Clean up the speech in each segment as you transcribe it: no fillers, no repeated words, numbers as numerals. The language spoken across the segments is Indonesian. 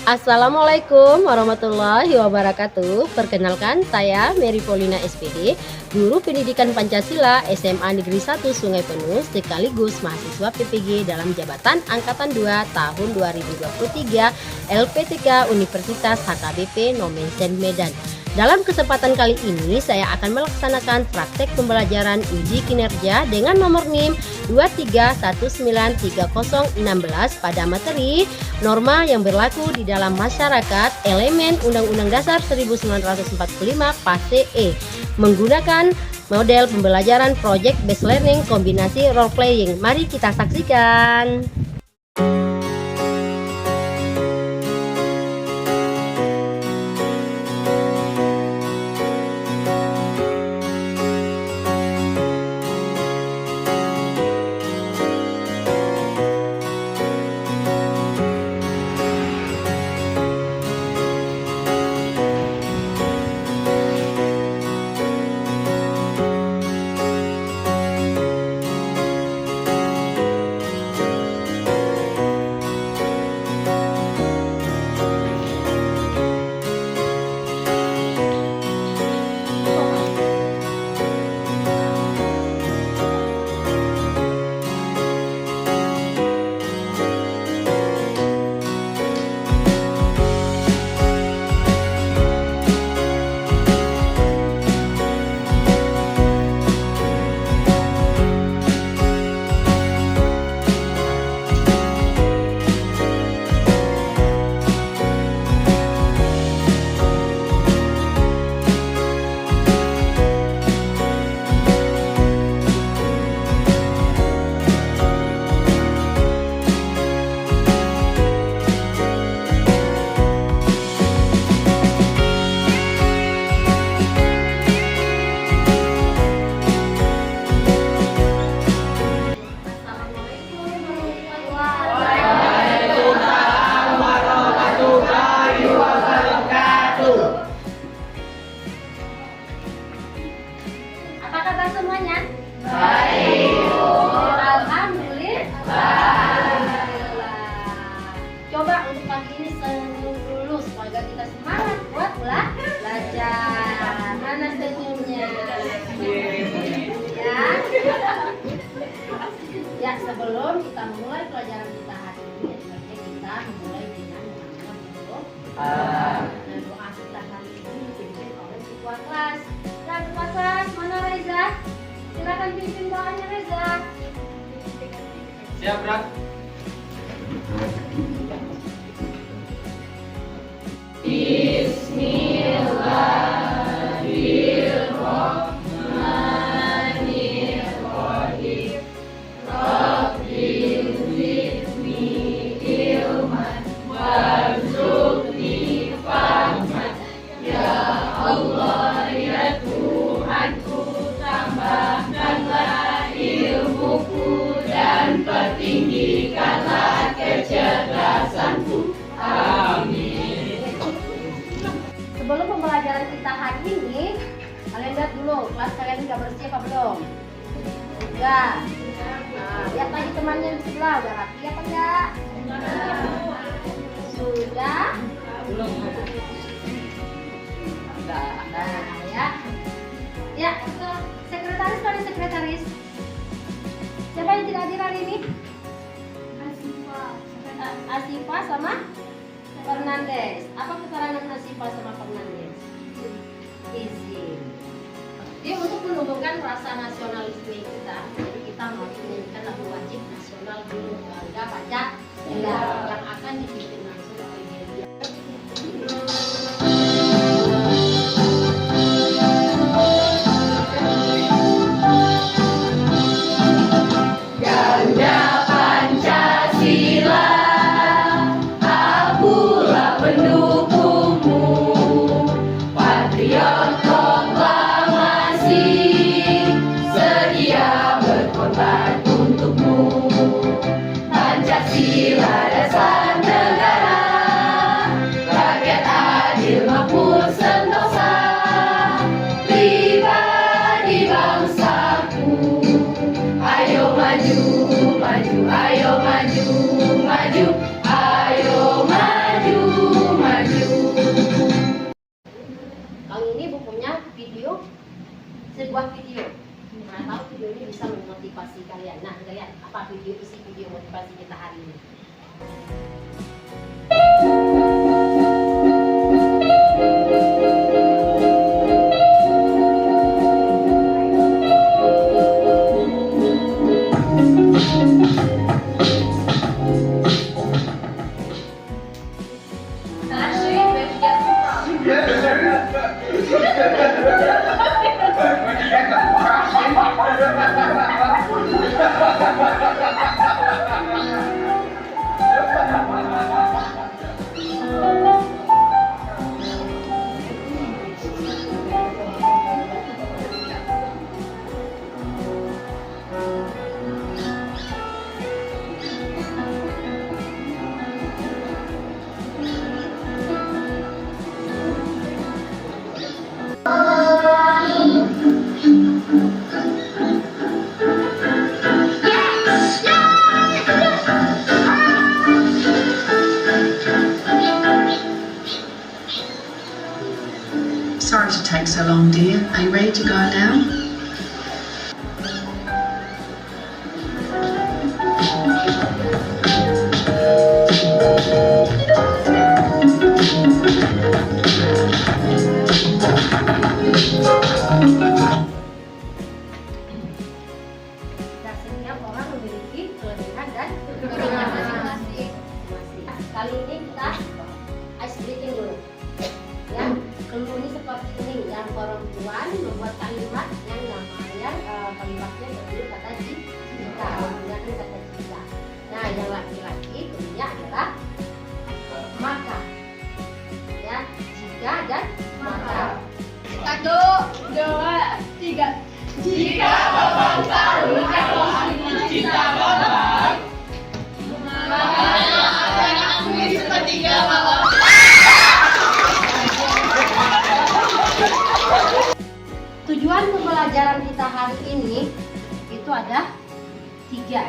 Assalamualaikum warahmatullahi wabarakatuh. Perkenalkan, saya Mary Paulina SPD, Guru Pendidikan Pancasila SMA Negeri 1 Sungai Penuh sekaligus mahasiswa PPG dalam jabatan Angkatan 2 tahun 2023 LPTK Universitas HKBP Nomensen Medan. Dalam kesempatan kali ini saya akan melaksanakan praktek pembelajaran uji kinerja dengan nomor NIM 23193016 pada materi norma yang berlaku di dalam masyarakat elemen Undang-Undang Dasar 1945 Fase E menggunakan model pembelajaran project based learning kombinasi role playing. Mari kita saksikan. Apa kabar semuanya? Baik. Alhamdulillah. Coba untuk pagi ini senyum dulu supaya kita semangat buat belajar. Mana senyumnya? Ya. Ya, sebelum kita mulai pelajaran kita hari ini, kita memulai dengan mengucapkan doa kita hari ini dipimpin oleh ketua kelas. Nah, ketua kelas mana Reza? Silakan pimpin doanya Reza. Siap, Bro. Bismillahirrahmanirrahim. Rabbil zidni ilman warzuqni fahman. Ya Allah, ya Tuhanku, tambahkanlah ilmuku dan pertinggikanlah kecerdasanku. Amin. Sebelum pembelajaran kita hari ini, kalian lihat dulu kelas kalian udah bersih apa belum? Udah. Nah, lihat lagi temannya di sebelah, udah rapi apa enggak? Sudah? Belum. Nah, ya. Ya, sekretaris mana sekretaris? Siapa yang tidak hadir hari ini? Asifa sama Fernandes. Apa keterangan Asifa sama Fernandes? Izin. Dia untuk menumbuhkan rasa nasionalisme kita. Jadi kita mau menyanyikan lagu wajib nasional dulu, bangga Pancasila yang akan dipimpin langsung oleh dia. Garuda Pancasila, akulah pendukungmu, patriot proklamasi, sedia berkorban untukmu. Pancasila dasar negara, rakyat adil makmur sentosa, pribadi bangsaku. Ayo maju, maju, ayo maju, maju. maju, ayo maju, maju. Kali ini bukunya video, sebuah video. Nah, tahu video ini bisa memotivasi kalian. Nah, kita lihat apa isi video motivasi kita hari ini. Sorry to take so long, dear. Are you ready to go now? Dan setiap orang memiliki kelebihan dan kekurangan masing-masing. Kali ini kita ice breaking dulu. Ya, clue ini seperti ini. Yang perempuan membuat kalimat yang namanya kalimatnya berdiri kata jika, menggunakan kata jika. Nah, yang laki-laki clue-nya adalah maka. Ya, jika dan maka. 1, 2, 3. Jika Babang tahu kalau cinta Babang, maka akan akui sepertiga Babang. Tujuan pembelajaran kita hari ini itu ada 3.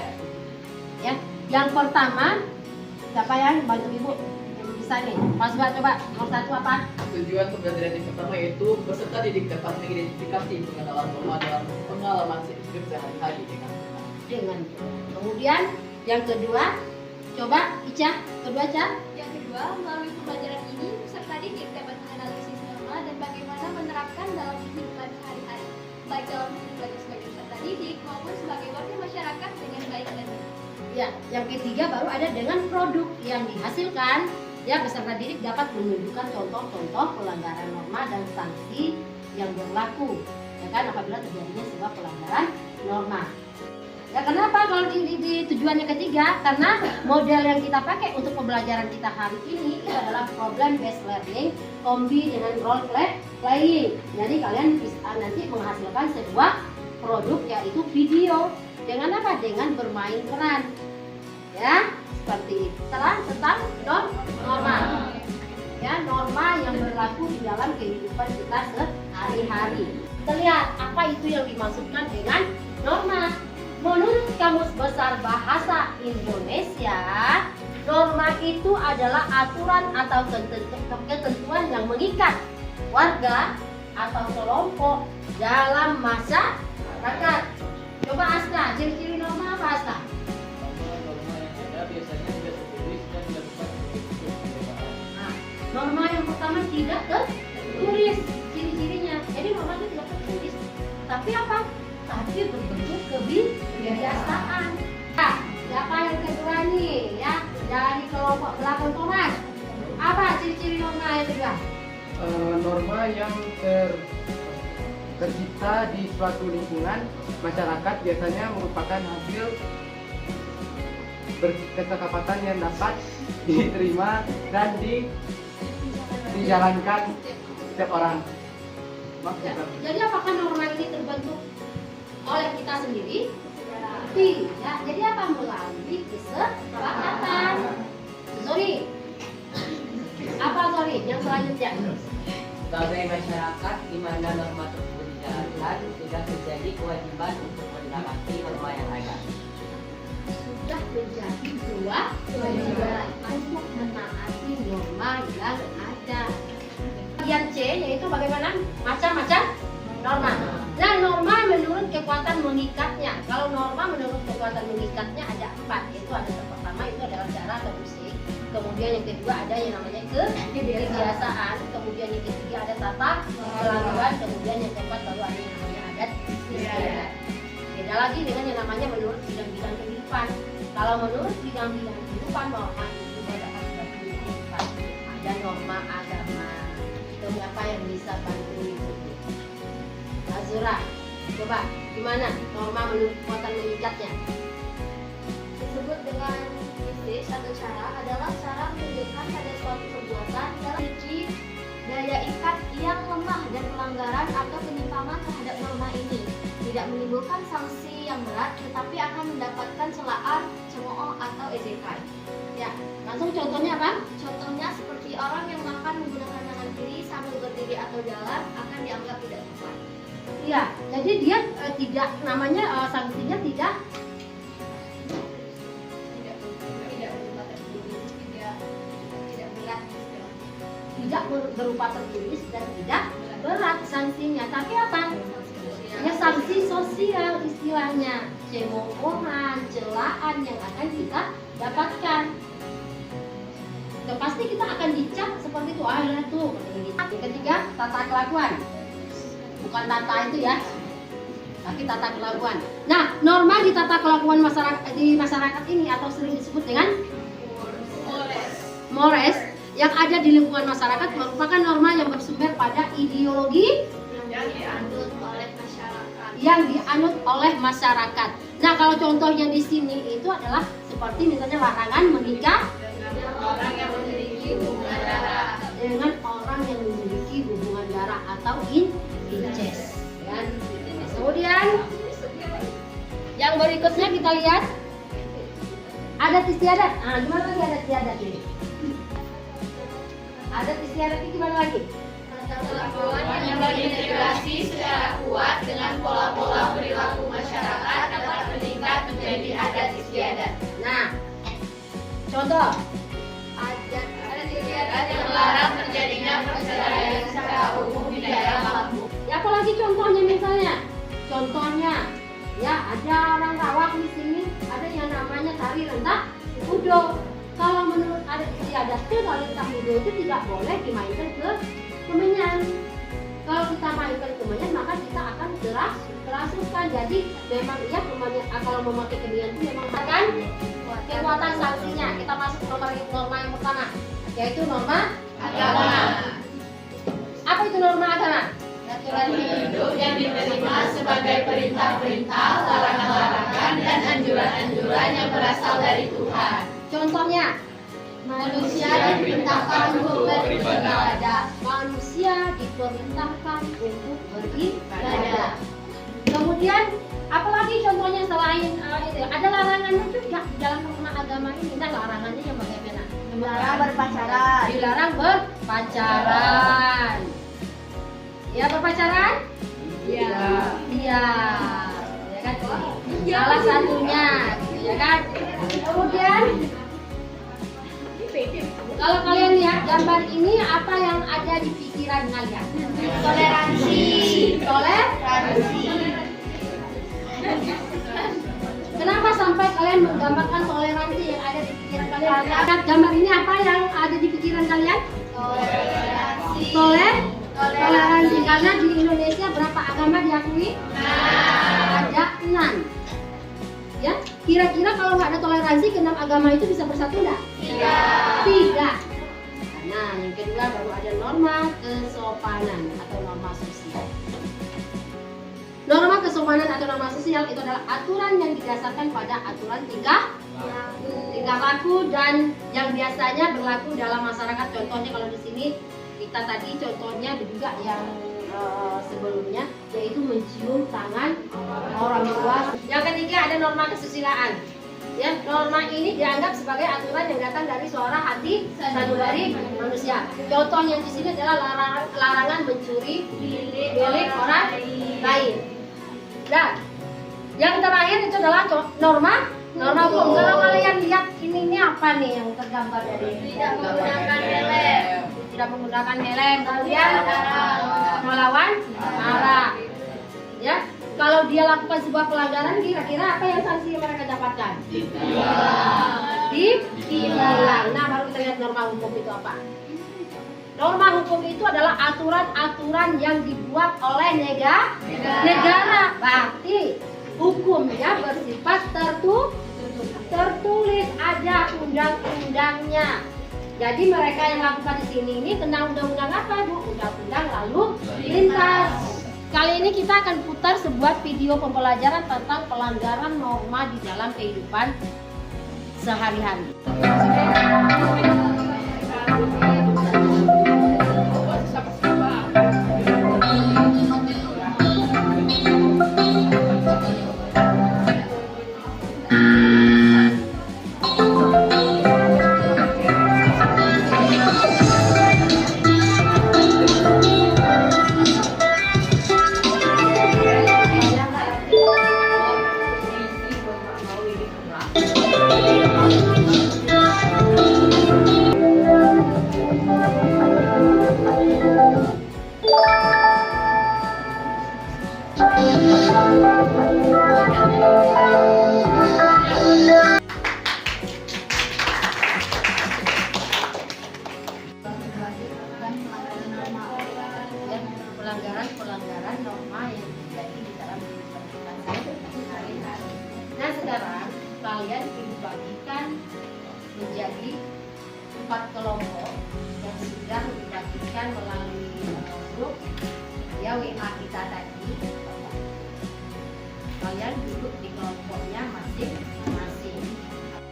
Ya, yang pertama, siapa yang bantu ibu? Yang bisa nih. Mas Buat coba. Nomor 1 apa? Tujuan pembelajaran yang pertama yaitu peserta didik dapat mengidentifikasi pengenalan norma dalam pengalaman hidup sehari-hari dengan Kemudian yang kedua, coba Ica. Kedua, Ica. Yang kedua, melalui pembelajaran ini, peserta didik dapat menganalisis norma dan bagaimana menerapkan dalam kehidupan sehari-hari, baik dalam kehidupan sebagai peserta didik maupun sebagai warga masyarakat dengan baik dan benar. Ya, yang ketiga baru ada dengan produk yang dihasilkan. Ya, peserta didik dapat menunjukkan contoh-contoh pelanggaran norma dan sanksi yang berlaku, ya kan, apabila terjadinya sebuah pelanggaran norma. Ya, kenapa kalau di tujuannya ketiga? Karena model yang kita pakai untuk pembelajaran kita hari ini itu adalah problem based learning kombi dengan role playing. Jadi kalian bisa nanti menghasilkan sebuah produk yaitu video dengan apa? Dengan bermain peran. Ya, seperti itu. Tentang norma. Ya, norma yang berlaku di dalam kehidupan kita sehari-hari. Kita lihat apa itu yang dimaksudkan dengan norma. Menurut Kamus Besar Bahasa Indonesia, norma itu adalah aturan atau ketentuan yang mengikat warga atau kelompok dalam masyarakat. Coba Asta, ciri-ciri norma apa Asta? biasanya tidak tertulis dan dilakukan Nah, norma yang pertama tidak tertulis ciri-cirinya. Jadi norma itu tidak tertulis. Tapi apa? Tapi berbentuk kebiasaan. Nah, siapa yang kedua nih? Ya, dari kelompok belakang Thomas. Apa ciri-ciri norma yang kedua? Norma yang tercipta di suatu lingkungan masyarakat biasanya merupakan hasil berkesepakatan yang dapat diterima dan dijalankan setiap orang. Ya, jadi apakah norma ini terbentuk oleh kita sendiri? Tidak. Jadi apa? Melalui kesepakatan. Sorry. Apa sorry? Yang selanjutnya. Sebagai masyarakat di mana norma tersebut dijalankan, sudah menjadi kewajiban untuk menaati norma yang ada. Sudah menjadi kewajiban kemudian yang kedua ada yang namanya kebiasaan, kemudian yang ketiga ada tata kelakuan, kemudian yang keempat baru ada yang namanya adat istiadat. Beda lagi dengan yang namanya menurut bidang-bidang kehidupan. Kalau menurut bidang-bidang kehidupan norma itu dapat kehidupan. Ada norma agama. Siapa yang bisa bantu itu? Azura, coba gimana norma menurut kekuatan mengikatnya? Disebut dengan bisnis atau cara adalah cara menunjukkan pada suatu perbuatan dalam memiliki daya ikat yang lemah dan pelanggaran atau penyimpangan terhadap norma ini tidak menimbulkan sanksi yang berat tetapi akan mendapatkan celaan, cemooh atau ejekan. Ya, langsung contohnya apa? Contohnya seperti orang yang makan menggunakan tangan kiri sambil berdiri atau jalan akan dianggap tidak tepat. Iya, jadi dia tidak namanya sanksinya tidak berupa tertulis dan tidak berat sanksinya, tapi apa? Ya sanksi sosial istilahnya, cemoohan, celaan yang akan kita dapatkan. Dan pasti kita akan dicap seperti itu, ya tuh. Yang ketiga, tata kelakuan. Bukan tata itu ya, tapi tata kelakuan. Nah, norma di tata kelakuan masyarakat ini atau sering disebut dengan mores yang ada di lingkungan masyarakat merupakan norma yang bersumber pada ideologi yang dianut oleh masyarakat. Nah, kalau contohnya di sini itu adalah seperti misalnya larangan menikah dengan orang yang memiliki hubungan darah atau incest. Kemudian yang berikutnya kita lihat adat istiadat. Nah, gimana lagi adat istiadat ini? Adat istiadat ini gimana lagi? Kelakuan yang terintegrasi secara kuat dengan pola-pola perilaku masyarakat dapat meningkat menjadi adat istiadat. Nah, contoh Adat istiadat yang melarang terjadinya perceraian secara umum di daerah kampung. ya, apalagi contohnya misalnya, ya ada orang Rawak di sini, ada yang namanya tari rentak udo. Kalau menurut adat istiadat itu tari rentak udo itu tidak boleh dimainkan ke kemenyan. Kalau kita mainkan kemenyan maka kita akan kerasukan. Jadi memang ya kemenyan, kalau memakai kemenyan itu memang akan kekuatan sanksinya. Kita masuk norma yang pertama, yaitu norma agama. Apa itu norma agama? Aturan hidup yang diterima sebagai perintah-perintah, larangan-larangan, dan anjuran-anjuran yang berasal dari Tuhan. Contohnya, Manusia diperintahkan untuk beribadah. Manusia diperintahkan untuk beribadah. Kemudian, apalagi contohnya selain itu, ada larangannya juga di dalam norma agama ini. Nah, larangannya yang bagaimana? Dilarang berpacaran. Dilarang berpacaran. Ya, berpacaran? Iya. Iya. Ya kan? Salah satunya, ya kan? Kemudian kalau kalian lihat gambar ini, apa yang ada di pikiran kalian? Toleransi. Toleransi. Kenapa sampai kalian menggambarkan toleransi yang ada di pikiran kalian? Lihat gambar ini, apa yang ada di pikiran kalian? Toleransi. Toleransi. Karena di Indonesia berapa agama diakui? Ada 6. Ya, kira-kira kalau nggak ada toleransi, ke 6 agama itu bisa bersatu nggak? Tidak. Nah, yang kedua baru ada norma kesopanan atau norma sosial. Norma kesopanan atau norma sosial itu adalah aturan yang didasarkan pada aturan tingkah laku dan yang biasanya berlaku dalam masyarakat. Contohnya kalau di sini kita tadi contohnya juga yang sebelumnya, yaitu mencium tangan orang tua. Yang ketiga ada norma kesusilaan. Ya, norma ini dianggap sebagai aturan yang datang dari suara hati sanubari manusia. Contohnya di sini adalah larangan mencuri milik orang lain. Dan yang terakhir itu adalah norma hukum. Kalau kalian lihat ini apa nih yang tergambar dari Tidak menggunakan helm. Tidak menggunakan helm, kemudian melawan arah. Ya, kalau dia lakukan sebuah pelanggaran, kira-kira apa yang sanksi yang mereka dapatkan? ditilang. Nah, baru kita lihat norma hukum itu apa. Norma hukum itu adalah aturan-aturan yang dibuat oleh negara. Berarti hukumnya bersifat tertulis, ada undang-undangnya. Jadi mereka yang lakukan di sini ini kena undang-undang apa, Bu? Undang-undang lalu lintas. Kali ini kita akan putar sebuah video pembelajaran tentang pelanggaran norma di dalam kehidupan sehari-hari. Pelanggaran norma yang terjadi di dalam kehidupan kita sehari-hari. Nah, sekarang kalian dibagikan menjadi 4 kelompok yang sudah dibagikan melalui grup ya WA kita tadi. Kalian duduk di kelompoknya masing-masing.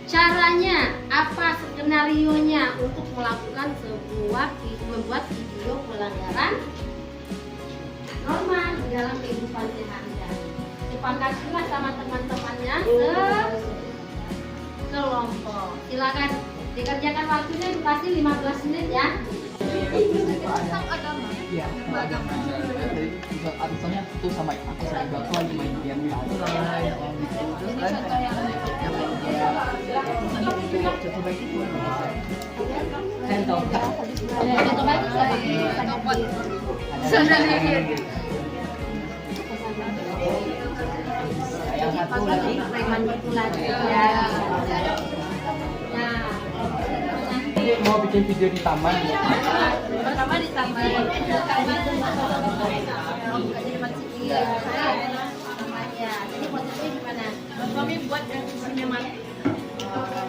Caranya apa, skenarionya untuk melakukan membuat video pelanggaran norma di dalam kehidupan sehari-hari. Sepakatilah sama teman-temannya sekelompok. Silakan dikerjakan, waktunya dikasih 15 menit ya. Tentang agama. Iya, agama. Misalnya itu sama aku sama ibu aku lagi main game gitu. Terus kan Contoh yang contoh baik itu Contoh. Contoh baik siapa? Yang satu lagi preman itu lagi ya. Nah, mau bikin video di taman. pertama di taman. jadi masih iya. Ya, jadi posisinya gimana? Kami buat yang isinya mati.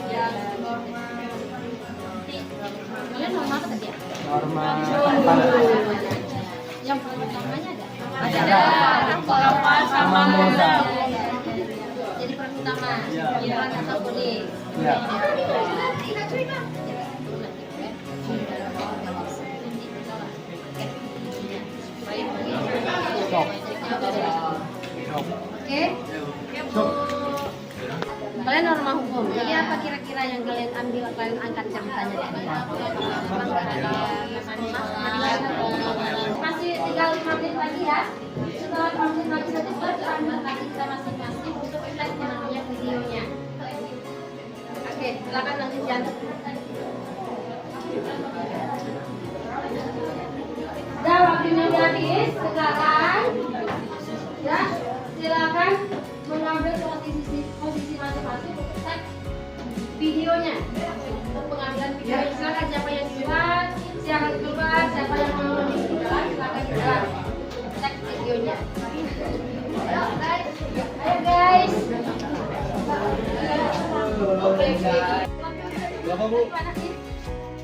Ya, norma. Kalian norma apa tadi ya? Norma Yang pertamanya ada? Ada kelapa sama muda. Jadi pertama, yang atau kuning. ya. Stop. Oke. Kalian norma hukum. Jadi apa kira-kira yang kalian ambil, kalian angkat ceritanya tadi? Masih tinggal 5 menit lagi ya. Setelah 5 menit lagi nanti bercerita lagi kita masing-masing untuk lihat yang namanya videonya. Oke, silakan lanjut Jan. Udah waktunya udah habis. Sekarang ya silakan mengambil posisi masing-masing untuk tag videonya. Untuk pengambilan video, silakan siapa yang duluan, siapa yang keluar, siapa yang mau di dalam, silakan di dalam tag videonya. Ayo guys. Oke guys. Berapa Bu?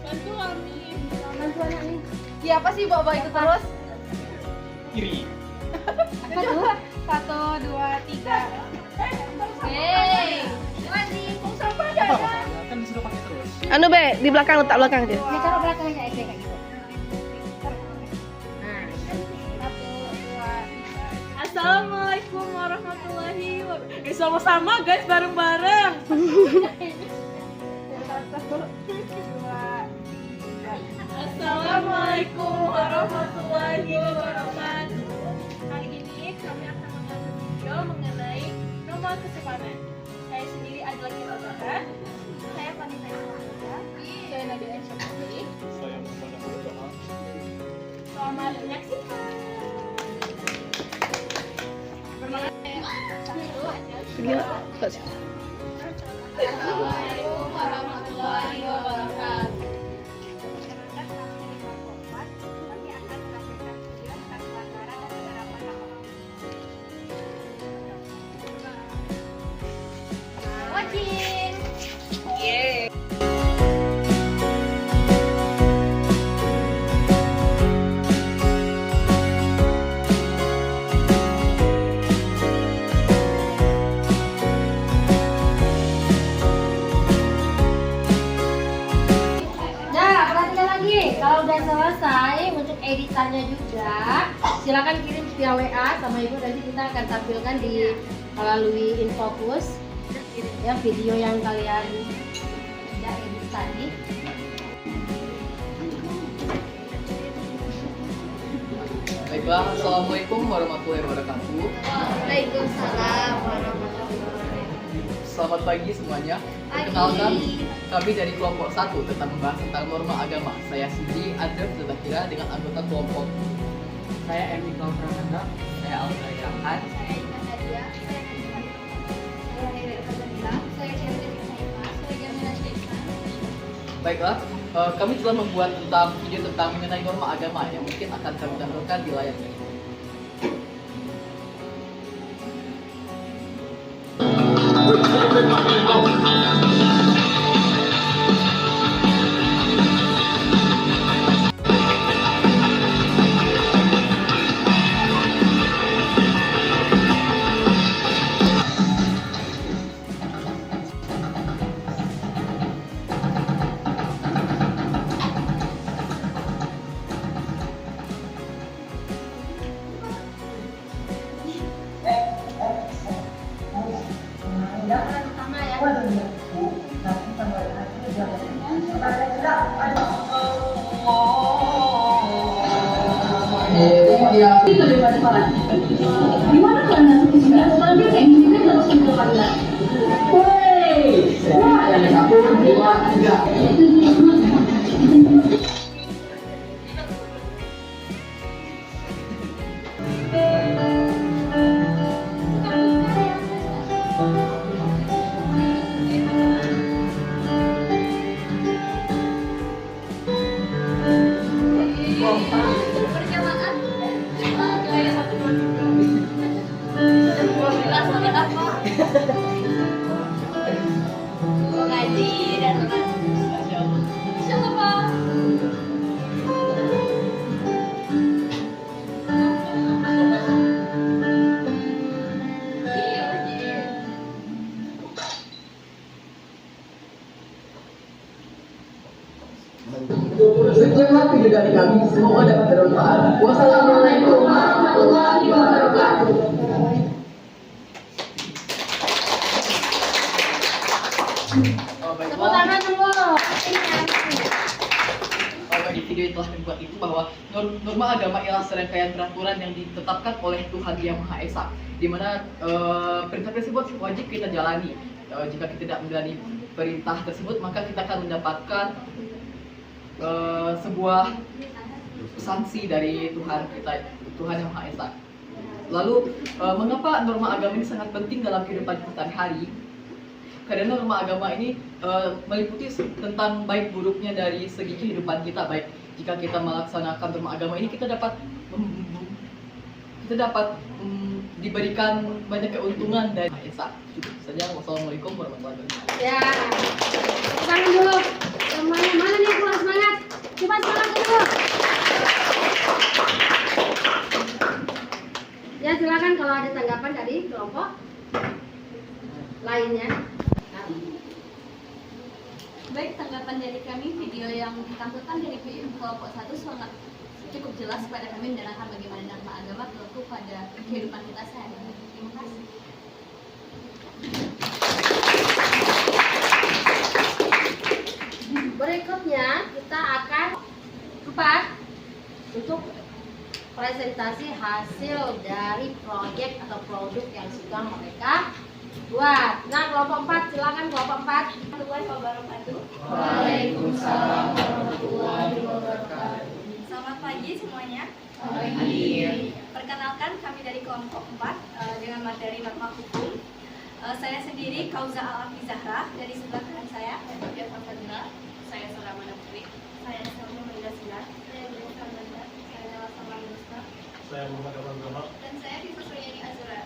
Bantu kami. Bantu anak nih. Ya apa sih bawa itu terus? Kiri. Apa tuh? 1, 2, 3. Hey, lagi pung sampah ada. Kan disuruh pakai terus. Anu be, di belakang, letak belakang aja. Ya taruh belakangnya kayak gitu. Nah, 1, 2, 3. Assalamualaikum warahmatullahi wabarakatuh. Sama-sama guys, bareng-bareng. 1, 2, 3. Assalamualaikum warahmatullahi wabarakatuh. Hari ini kami akan mengambil video mengenai norma kesopanan. Saya sendiri adalah Kita Zahra. Saya Vanita Islamia. Saya Nabila Syafii. Saya Muhammad. Selamat menyaksikan. Gila. Assalamualaikum warahmatullahi udah selesai untuk editannya juga, silakan kirim via WA sama Ibu, nanti kita akan tampilkan di melalui InFocus ya video yang kalian sudah edit tadi. Baiklah, Assalamualaikum warahmatullahi wabarakatuh. Waalaikumsalam warahmatullahi wabarakatuh. Selamat pagi semuanya. Perkenalkan, kami dari kelompok 1 tentang membahas tentang norma agama. Saya Sidi Adem Zetakira dengan anggota kelompok. Saya Emi Pramanda. Saya Alfa Irfan. Saya Iman Nadia, saya Hanifah. Saya Rere Fazalila, saya Syarifah Saifah, saya Jamila Syaifah. Baiklah, kami telah membuat tentang video tentang mengenai norma agama yang mungkin akan kami tampilkan di layar ini. Sekianlah video dari kami, semoga dapat bermanfaat. Wassalamualaikum warahmatullahi wabarakatuh. Tepuk tangan dulu. Di video yang telah kami buat itu bahwa norma agama ialah serangkaian peraturan yang ditetapkan oleh Tuhan Yang Maha Esa, di mana perintah tersebut wajib kita jalani. Jika kita tidak menjalani perintah tersebut, maka kita akan mendapatkan sebuah sanksi dari Tuhan kita, Tuhan Yang Maha Esa. Lalu, mengapa norma agama ini sangat penting dalam kehidupan kita sehari-hari? Karena norma agama ini meliputi tentang baik buruknya dari segi kehidupan kita. Baik jika kita melaksanakan norma agama ini, kita dapat diberikan banyak keuntungan dari Maha Esa. Cukup saja. Wassalamualaikum warahmatullahi wabarakatuh. Ya, tepuk tangan dulu. Mana nih kurang semangat? Coba semangat dulu. Ya silakan kalau ada tanggapan dari kelompok lainnya. Baik, tanggapan dari kami, video yang ditampilkan dari kelompok 1 sangat cukup jelas kepada kami menerangkan bagaimana norma agama berlaku pada kehidupan kita sehari-hari. Terima kasih. Berikutnya kita akan untuk presentasi hasil dari proyek atau produk yang sudah mereka buat. Nah, kelompok 4 silakan kelompok 4. Warahmatullahi wabarakatuh. Waalaikumsalam warahmatullahi wabarakatuh. Selamat pagi semuanya. Pagi. Perkenalkan, kami dari kelompok 4 dengan materi norma hukum. Saya sendiri Kauza Al-Afi Zahra, dari sebelah kanan saya Dia Fadila, saya Suramana Putri, saya Selma Maida Sinar, saya Jumlah Fadila, saya Nela Salam Musta, saya Muhammad Awan Rahmat, dan saya Tifa Suryani Azura.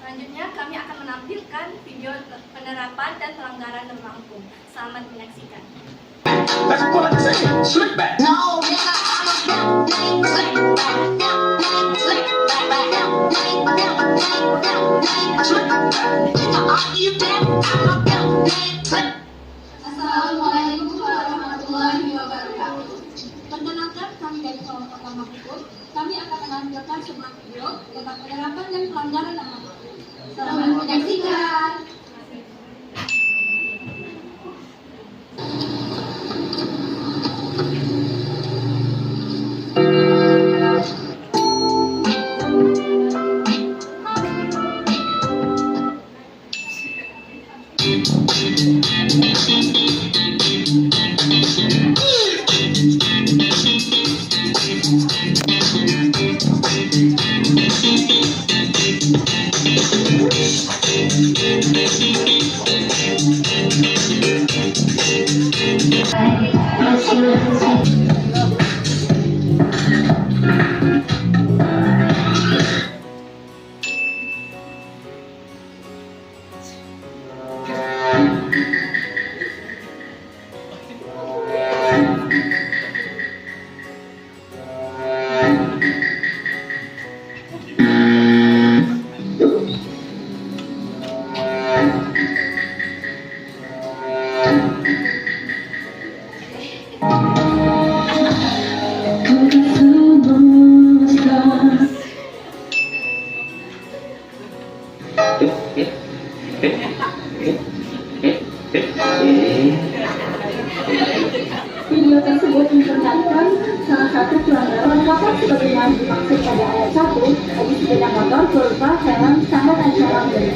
Selanjutnya kami akan menampilkan video penerapan dan pelanggaran norma hukum. Selamat menyaksikan. That's what I'm saying. Slick back. No, slick Assalamualaikum warahmatullahi wabarakatuh. Perkenalkan, Video tersebut memperlihatkan salah satu pelanggaran dapat sebagaimana dimaksud pada ayat 1 bagi sepeda motor berupa helm standar acara beri.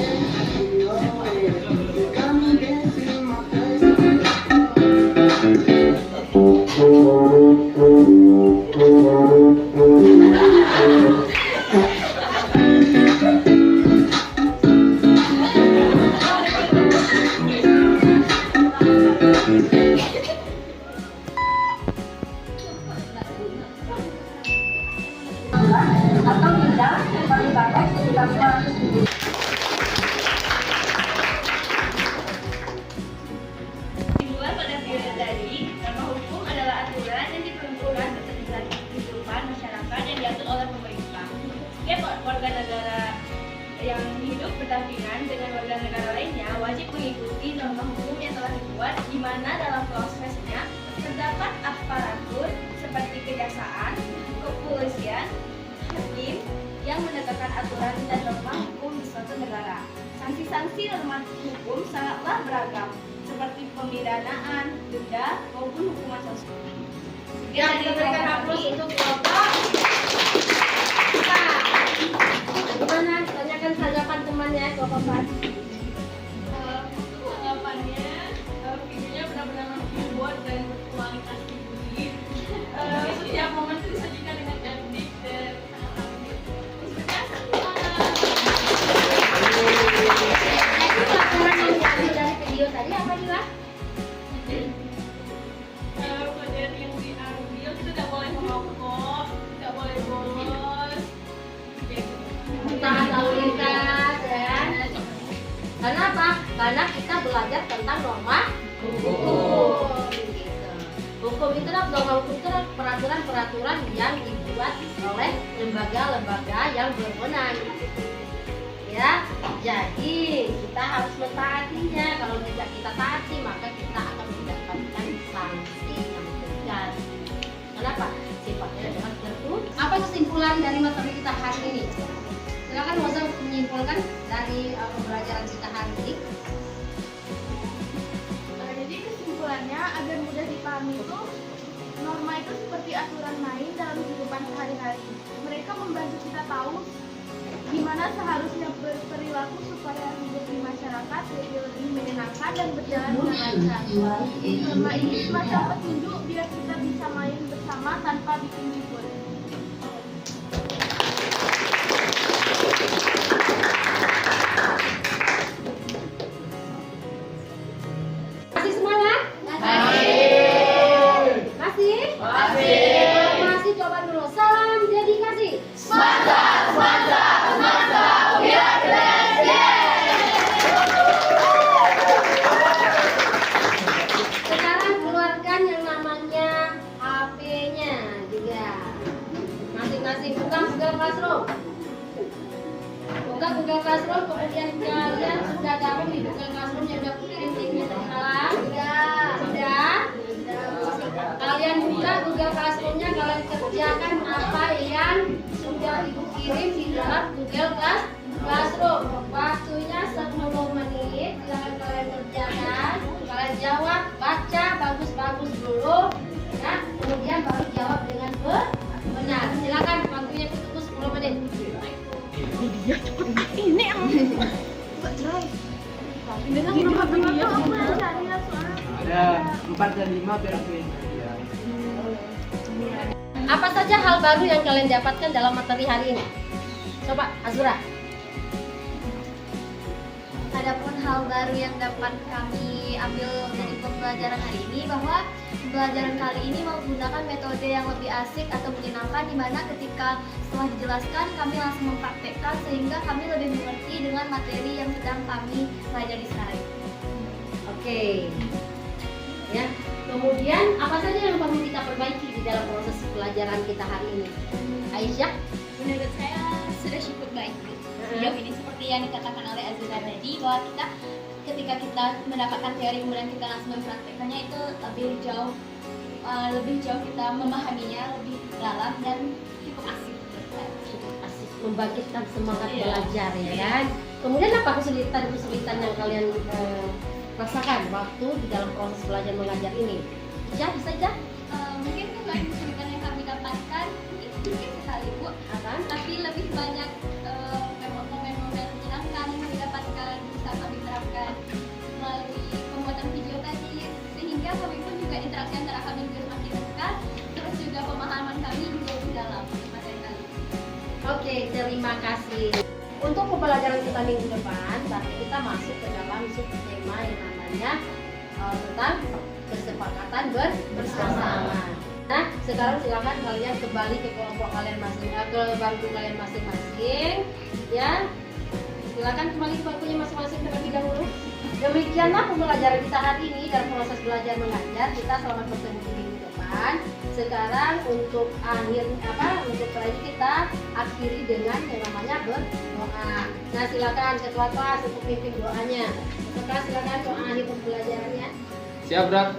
Atau tidak paling banyak sekitar 100.000. Dibuat pada periode tadi, norma hukum adalah aturan yang diperuntukkan ketertiban kehidupan masyarakat yang diatur oleh pemerintah. Setiap warga negara yang hidup berdampingan dengan warga negara lainnya wajib mengikuti norma hukum yang telah dibuat, di mana dalam prosesnya terdapat aparatur seperti kejaksaan, kepolisian, hakim yang menegakkan aturan dan norma hukum di suatu negara. Sanksi-sanksi norma hukum sangatlah beragam, seperti pemidanaan, denda, maupun hukuman sosial. Yang kita berikan aplaus untuk Bapak. Gimana? Tanyakan tanggapan temannya, Bapak. Tanggapannya, videonya benar-benar dibuat dan berkualitas tinggi. Setiap momen itu disajikan dengan cantik dan Pelajaran yang diambil dari video tadi apa nih, Pak? pelajaran yang diambil itu tidak boleh merokok, tidak boleh bolos. Tahan lalu lintas ya. Karena apa? Karena kita belajar tentang norma hukum. Hukum itu adalah norma hukum itu adalah peraturan-peraturan yang dibuat oleh lembaga-lembaga yang berwenang. Ya, jadi kita harus mentaatinya. Kalau tidak kita taati, maka kita akan mendapatkan sanksi yang tegas. Kenapa? Sifatnya adalah tertulis. Apa kesimpulan dari materi kita hari ini? Silakan Moza menyimpulkan dari pembelajaran kita hari ini. Jadi kesimpulannya agar mudah dipahami itu, norma itu seperti aturan main dalam kehidupan sehari-hari. Mereka membantu kita tahu gimana seharusnya berperilaku supaya hidup di masyarakat jadi lebih menyenangkan dan berjalan dengan lancar. Norma ini semacam petunjuk biar kita bisa main bersama tanpa bikin ribut. Masih semuanya? Masih? Masih coba dulu. Salam dedikasi. Sekarang keluarkan yang namanya HP-nya juga. Masing-masing buka Google Classroom. Buka Google Classroom, kemudian kalian sudah gabung di Google Classroom yang udah kirim linknya tadi malam. Sudah. Kalian buka Google Classroom-nya, kalian kerjakan apa yang sudah ibu kirim di dalam Google Classroom. Waktunya 10 menit. Silakan kalian kerjakan. Kalian jawab, baca bagus-bagus dulu, ya. Kemudian baru jawab dengan benar. Silakan, waktunya tunggu 10 menit. Ada 4 dan 5 biar aku yang kerja. Apa saja hal baru yang kalian dapatkan dalam materi hari ini? Coba, Azura. Adapun hal baru yang dapat kami ambil dari pembelajaran hari ini, bahwa pembelajaran kali ini menggunakan metode yang lebih asik atau menyenangkan, di mana ketika setelah dijelaskan kami langsung mempraktekkan sehingga kami lebih mengerti dengan materi yang sedang kami pelajari sekarang. Oke. Ya. Kemudian apa saja yang perlu kita perbaiki di dalam proses pelajaran kita hari ini? Aisyah? Menurut saya sudah cukup baik sejauh ini, seperti yang dikatakan oleh Aziza tadi, bahwa kita ketika kita mendapatkan teori kemudian kita langsung mempraktekannya itu lebih jauh kita memahaminya lebih dalam dan cukup asik. Cukup asik, membangkitkan semangat belajar ya kan. Kemudian apa kesulitan yang kalian rasakan waktu di dalam proses belajar mengajar ini? Bisa aja. Mungkin bukan kesulitan yang kami dapatkan sedikit sekali Bu, tapi lebih banyak momen-momen menyenangkan yang kami dapatkan bisa kami terapkan melalui pembuatan video tadi, sehingga kami pun juga interaksi antara kami juga semakin dekat, terus juga pemahaman kami juga lebih dalam materi kali. Oke, terima kasih. Untuk pembelajaran kita minggu depan, saat kita masuk ke dalam subtema yang namanya tentang kesepakatan bersama. Nah, sekarang silakan kalian kembali ke kelompok kalian ke bangku kalian masing-masing, ya. Silakan kembali ke bangkunya masing-masing terlebih dahulu. Demikianlah pembelajaran kita hari ini dalam proses belajar mengajar. Kita selamat bertemu di minggu depan. Sekarang untuk untuk terakhir kita akhiri dengan yang namanya berdoa. Nah, silakan ketua kelas untuk pimpin doanya. Ketua kelas silakan doa akhir pembelajarannya. Siap, Brak.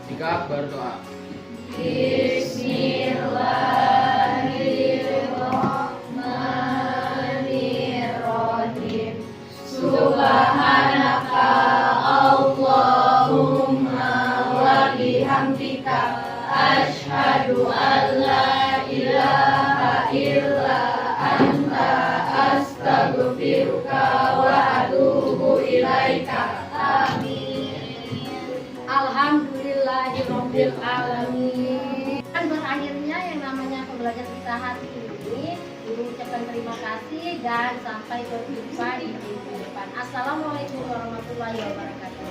Sikap berdoa. Bismillahirrahmanirrahim. Subhanaka Allahumma wa bihamdika asyhadu an la ilaha illa anta astaghfiruka wa atubu ilaika. Amin. Alhamdulillahirabbil alamin. Dan berakhirnya yang namanya pembelajaran kita hari ini, Guru ucapkan terima kasih dan sampai berjumpa di minggu depan. Assalamualaikum warahmatullahi wabarakatuh.